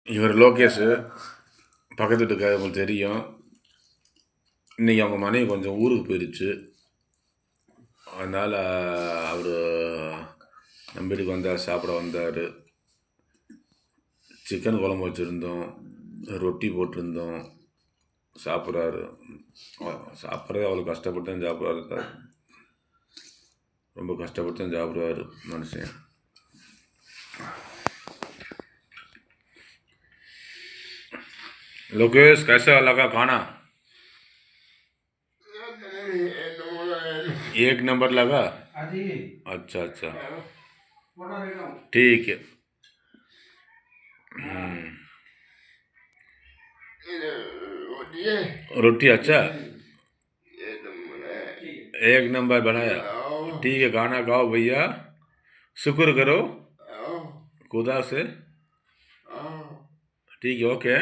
இவர் லோகேஷ், பக்கத்து வீட்டுக்காரர் உங்களுக்கு தெரியும். இன்றைக்கி அவங்க மனைவி கொஞ்சம் ஊருக்கு போயிடுச்சு. அதனால் அவர் நம்ம வீட்டுக்கு வந்தார், சாப்பிட வந்தார். சிக்கன் குழம்பு வச்சுருந்தோம், ரொட்டி போட்டிருந்தோம். சாப்பிட்றாரு. சாப்பிட்றதே அவ்வளோ கஷ்டப்பட்டு தான் சாப்பிட்றாரு. ரொம்ப கஷ்டப்பட்டு தான் சாப்பிடுவார் மனுஷன். लोकेश कैसा लगा खाना? एक नंबर लगा। अच्छा अच्छा, ठीक है। रोटी अच्छा, एक नंबर बनाया। ठीक है, खाना खाओ भैया, शुक्र करो खुदा से। ठीक है, ओके।